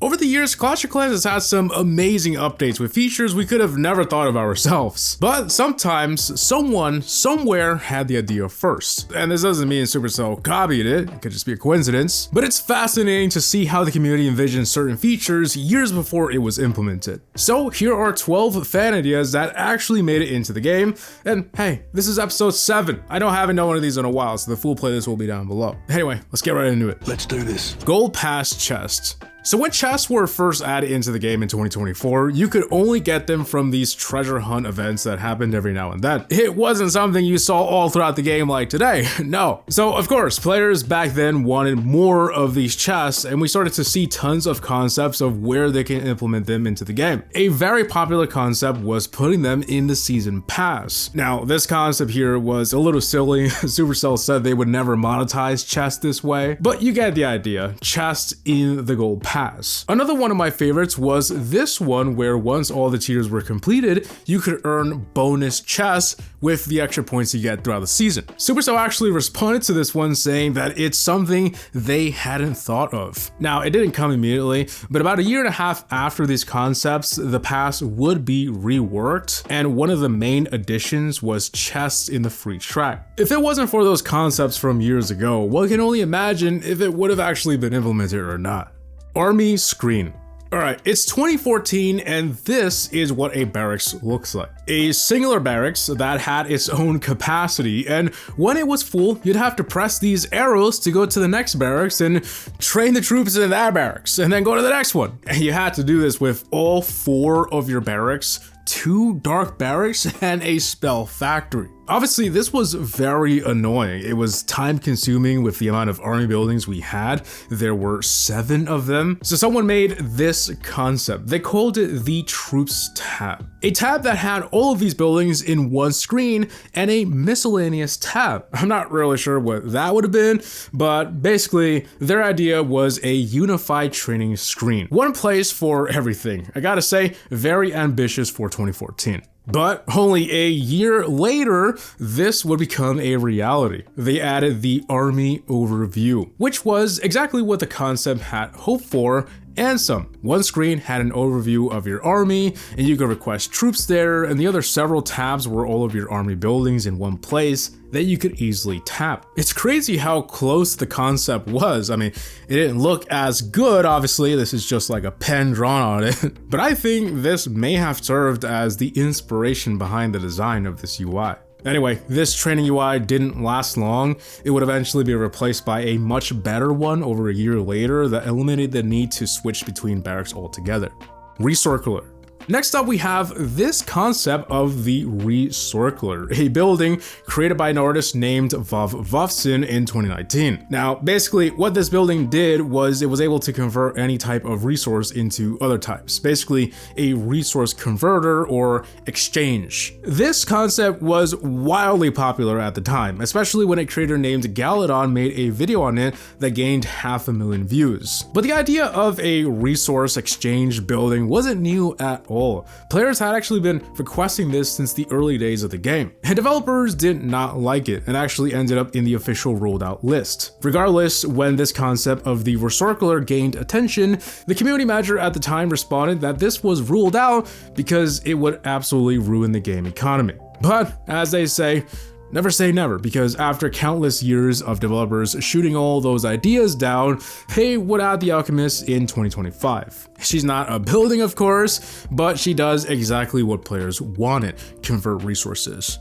Over the years, Clash of Clans has had some amazing updates with features we could have never thought of ourselves. But sometimes, someone, somewhere had the idea first. And this doesn't mean Supercell copied it could just be a coincidence. But it's fascinating to see how the community envisioned certain features years before it was implemented. So here are 12 fan ideas that actually made it into the game. And hey, this is episode 7. I haven't done one of these in a while, so the full playlist will be down below. Anyway, let's get right into it. Let's do this. Gold Pass chest. So when chests were first added into the game in 2024, you could only get them from these treasure hunt events that happened every now and then. It wasn't something you saw all throughout the game like today, no. So of course, players back then wanted more of these chests, and we started to see tons of concepts of where they can implement them into the game. A very popular concept was putting them in the season pass. Now, this concept here was a little silly. Supercell said they would never monetize chests this way, but you get the idea. Chests in the gold pass. Another one of my favorites was this one where once all the tiers were completed, you could earn bonus chests with the extra points you get throughout the season. Supercell actually responded to this one saying that it's something they hadn't thought of. Now, it didn't come immediately, but about a year and a half after these concepts, the pass would be reworked, and one of the main additions was chests in the free track. If it wasn't for those concepts from years ago, one can only imagine if it would have actually been implemented or not. Army screen. Alright, it's 2014 and this is what a barracks looks like. A singular barracks that had its own capacity, and when it was full, you'd have to press these arrows to go to the next barracks and train the troops in that barracks, and then go to the next one. And you had to do this with all 4 of your barracks, 2 dark barracks, and a spell factory. Obviously, this was very annoying. It was time consuming with the amount of army buildings we had. There were 7 of them. So someone made this concept. They called it the Troops tab. A tab that had all of these buildings in one screen and a miscellaneous tab. I'm not really sure what that would have been, but basically their idea was a unified training screen. One place for everything. I gotta say, very ambitious for 2014. But only a year later, this would become a reality. They added the Army Overview, which was exactly what the concept had hoped for, and some. One screen had an overview of your army, and you could request troops there, and the other several tabs were all of your army buildings in one place that you could easily tap. It's crazy how close the concept was. I mean, it didn't look as good, obviously, this is just like a pen drawn on it, but I think this may have served as the inspiration behind the design of this UI. Anyway, this training UI didn't last long. It would eventually be replaced by a much better one over a year later that eliminated the need to switch between barracks altogether. Resourcler. Next up, we have this concept of the Resourcler, a building created by an artist named Vovsin in 2019. Now, basically, what this building did was it was able to convert any type of resource into other types, basically a resource converter or exchange. This concept was wildly popular at the time, especially when a creator named Galadon made a video on it that gained 500,000 views. But the idea of a resource exchange building wasn't new at all. Players had actually been requesting this since the early days of the game, and developers did not like it and actually ended up in the official rolled out list. Regardless, when this concept of the Resourcler gained attention, the community manager at the time responded that this was ruled out because it would absolutely ruin the game economy. But as they say, never say never, because after countless years of developers shooting all those ideas down, they would add the Alchemist in 2025. She's not a building, of course, but she does exactly what players wanted: convert resources.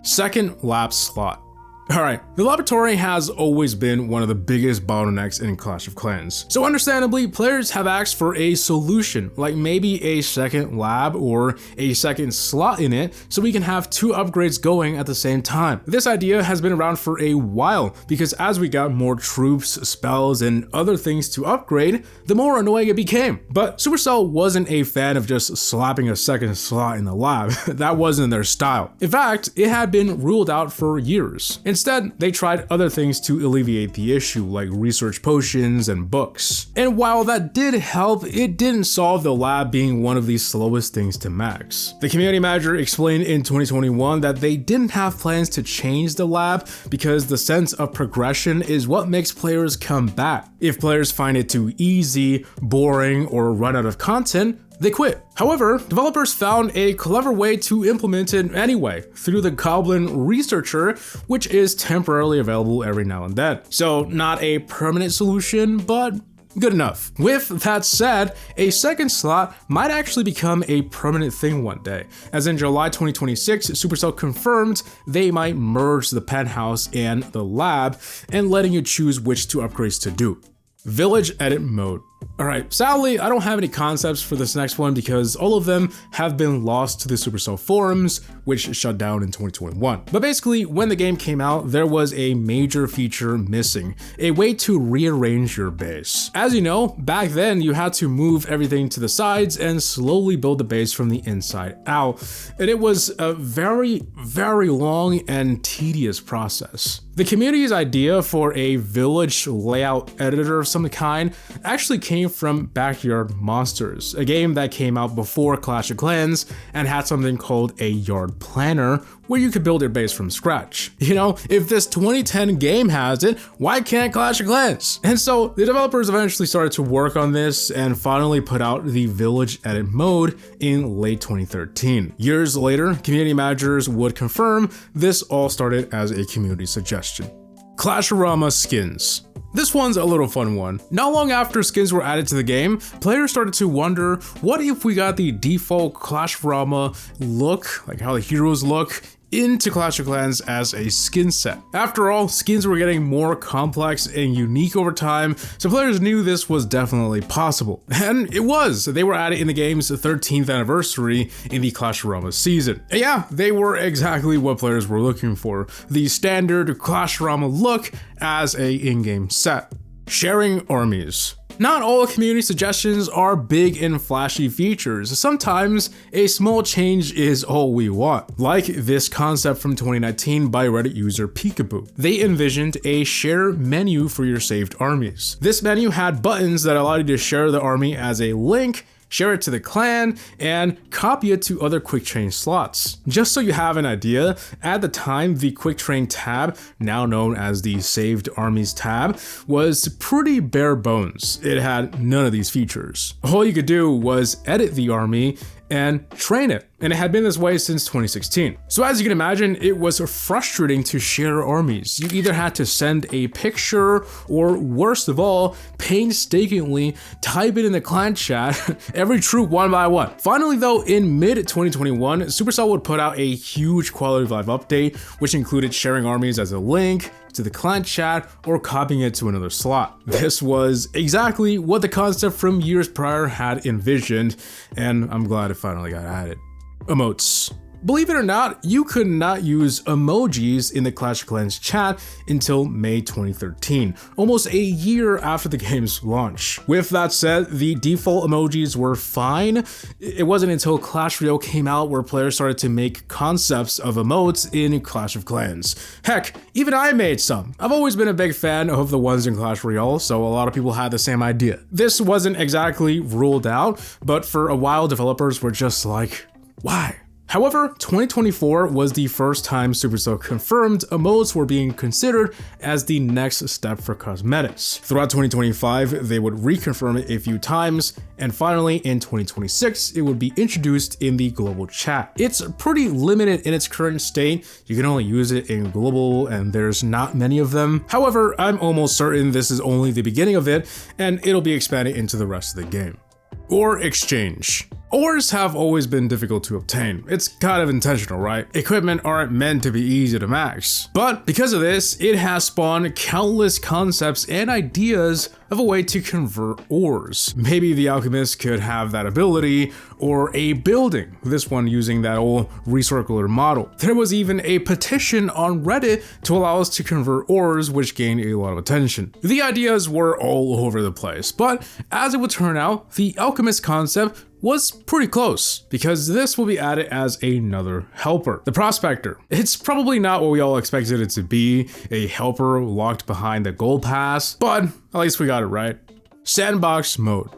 Second lab slot. Alright, the laboratory has always been one of the biggest bottlenecks in Clash of Clans. So understandably, players have asked for a solution, like maybe a second lab or a second slot in it, so we can have 2 upgrades going at the same time. This idea has been around for a while, because as we got more troops, spells, and other things to upgrade, the more annoying it became. But Supercell wasn't a fan of just slapping a second slot in the lab. That wasn't their style. In fact, it had been ruled out for years. Instead, Instead, they tried other things to alleviate the issue, like research potions and books. And while that did help, it didn't solve the lab being one of the slowest things to max. The community manager explained in 2021 that they didn't have plans to change the lab because the sense of progression is what makes players come back. If players find it too easy, boring, or run out of content, they quit. However, developers found a clever way to implement it anyway, through the Goblin Researcher, which is temporarily available every now and then. So not a permanent solution, but good enough. With that said, a second slot might actually become a permanent thing one day, as in July 2026, Supercell confirmed they might merge the penthouse and the lab, and letting you choose which two upgrades to do. Village Edit Mode. Alright, sadly, I don't have any concepts for this next one because all of them have been lost to the Supercell forums, which shut down in 2021. But basically, when the game came out, there was a major feature missing, a way to rearrange your base. As you know, back then you had to move everything to the sides and slowly build the base from the inside out, and it was a very, very long and tedious process. The community's idea for a village layout editor of some kind actually came from Backyard Monsters, a game that came out before Clash of Clans and had something called a yard planner where you could build your base from scratch. You know, if this 2010 game has it, why can't Clash of Clans? And so the developers eventually started to work on this and finally put out the Village Edit mode in late 2013. Years later, community managers would confirm this all started as a community suggestion. Clash-a-rama Skins. This one's a little fun one. Not long after skins were added to the game, players started to wonder, what if we got the default Clash-a-rama look, like how the heroes look, into Clash of Clans as a skin set. After all, skins were getting more complex and unique over time, so players knew this was definitely possible. And it was. They were added in the game's 13th anniversary in the Clash-a-rama season. And yeah, they were exactly what players were looking for, the standard Clash-a-rama look as a in-game set. Sharing armies. Not all community suggestions are big and flashy features. Sometimes a small change is all we want. Like this concept from 2019 by Reddit user Peekaboo. They envisioned a share menu for your saved armies. This menu had buttons that allowed you to share the army as a link, share it to the clan, and copy it to other quick train slots. Just so you have an idea, at the time, the quick train tab, now known as the saved armies tab, was pretty bare bones. It had none of these features. All you could do was edit the army and train it, and it had been this way since 2016. So as you can imagine, it was frustrating to share armies. You either had to send a picture, or worst of all, painstakingly type it in the clan chat, every troop one by one. Finally though, in mid-2021, Supercell would put out a huge quality of life update, which included sharing armies as a link to the clan chat or copying it to another slot. This was exactly what the concept from years prior had envisioned, and I'm glad it finally got added. Emotes. Believe it or not, you could not use emojis in the Clash of Clans chat until May 2013, almost a year after the game's launch. With that said, the default emojis were fine. It wasn't until Clash Royale came out where players started to make concepts of emotes in Clash of Clans. Heck, even I made some. I've always been a big fan of the ones in Clash Royale, so a lot of people had the same idea. This wasn't exactly ruled out, but for a while developers were just like, why? However, 2024 was the first time Supercell confirmed emotes were being considered as the next step for cosmetics. Throughout 2025, they would reconfirm it a few times, and finally in 2026, it would be introduced in the global chat. It's pretty limited in its current state. You can only use it in global, and there's not many of them. However, I'm almost certain this is only the beginning of it, and it'll be expanded into the rest of the game. Or exchange. Ores have always been difficult to obtain. It's kind of intentional, right? Equipment aren't meant to be easy to max. But because of this, it has spawned countless concepts and ideas of a way to convert ores. Maybe the alchemist could have that ability, or a building, this one using that old Resourcler model. There was even a petition on Reddit to allow us to convert ores, which gained a lot of attention. The ideas were all over the place, but as it would turn out, the alchemist concept was pretty close, because this will be added as another helper. The Prospector. It's probably not what we all expected it to be, a helper locked behind the gold pass, but at least we got it right. Sandbox Mode.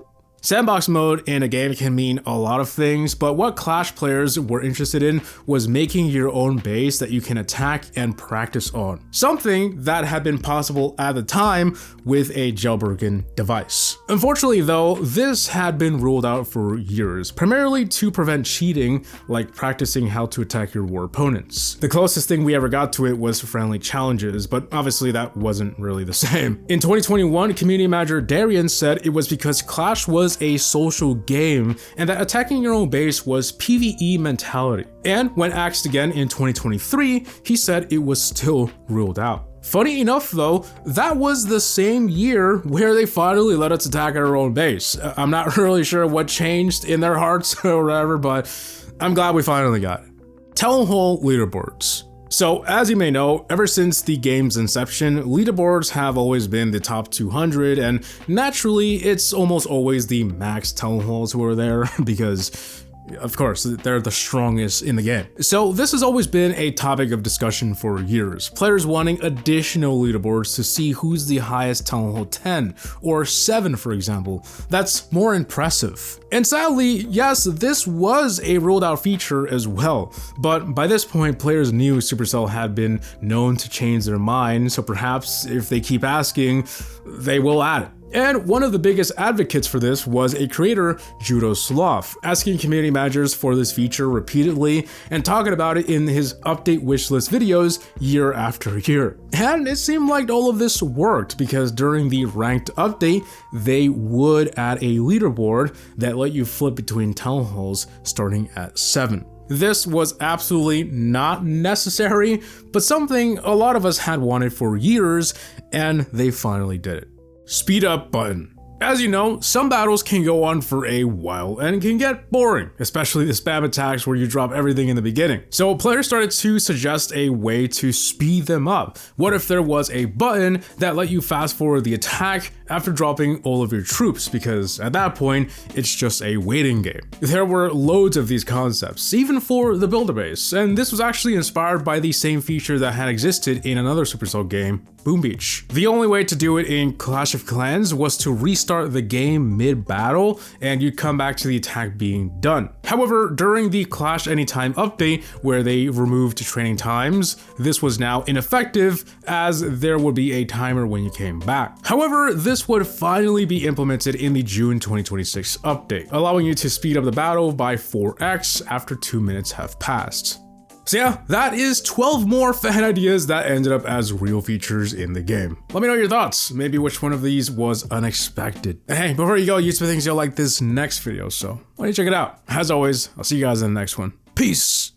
Sandbox mode in a game can mean a lot of things, but what Clash players were interested in was making your own base that you can attack and practice on. Something that had been possible at the time with a jailbroken device. Unfortunately though, this had been ruled out for years, primarily to prevent cheating, like practicing how to attack your war opponents. The closest thing we ever got to it was friendly challenges, but obviously that wasn't really the same. In 2021, community manager Darian said it was because Clash was a social game and that attacking your own base was PvE mentality. And when asked again in 2023, he said it was still ruled out. Funny enough though, that was the same year where they finally let us attack our own base. I'm not really sure what changed in their hearts or whatever, but I'm glad we finally got it. Town Hall leaderboards. So as you may know, ever since the game's inception, leaderboards have always been the top 200, and naturally it's almost always the max town halls who are there because of course, they're the strongest in the game. So this has always been a topic of discussion for years. Players wanting additional leaderboards to see who's the highest Town Hall 10 or 7, for example. That's more impressive. And sadly, yes, this was a rolled out feature as well. But by this point, players knew Supercell had been known to change their mind, so perhaps if they keep asking, they will add it. And one of the biggest advocates for this was a creator, Judo Sloth, asking community managers for this feature repeatedly and talking about it in his update wishlist videos year after year. And it seemed like all of this worked because during the ranked update, they would add a leaderboard that let you flip between town halls starting at 7. This was absolutely not necessary, but something a lot of us had wanted for years, and they finally did it. Speed up button. As you know, some battles can go on for a while and can get boring, especially the spam attacks where you drop everything in the beginning. So players started to suggest a way to speed them up. What if there was a button that let you fast forward the attack after dropping all of your troops, because at that point, it's just a waiting game. There were loads of these concepts, even for the builder base, and this was actually inspired by the same feature that had existed in another Supercell game, Boom Beach. The only way to do it in Clash of Clans was to restart the game mid-battle and you'd come back to the attack being done. However, during the Clash Anytime update, where they removed training times, this was now ineffective as there would be a timer when you came back. However, this would finally be implemented in the June 2026 update, allowing you to speed up the battle by 4x after 2 minutes have passed. So yeah, that is 12 more fan ideas that ended up as real features in the game. Let me know your thoughts, maybe which one of these was unexpected. And hey, before you go, use some things you'll like this next video, so why don't you check it out? As always, I'll see you guys in the next one. Peace!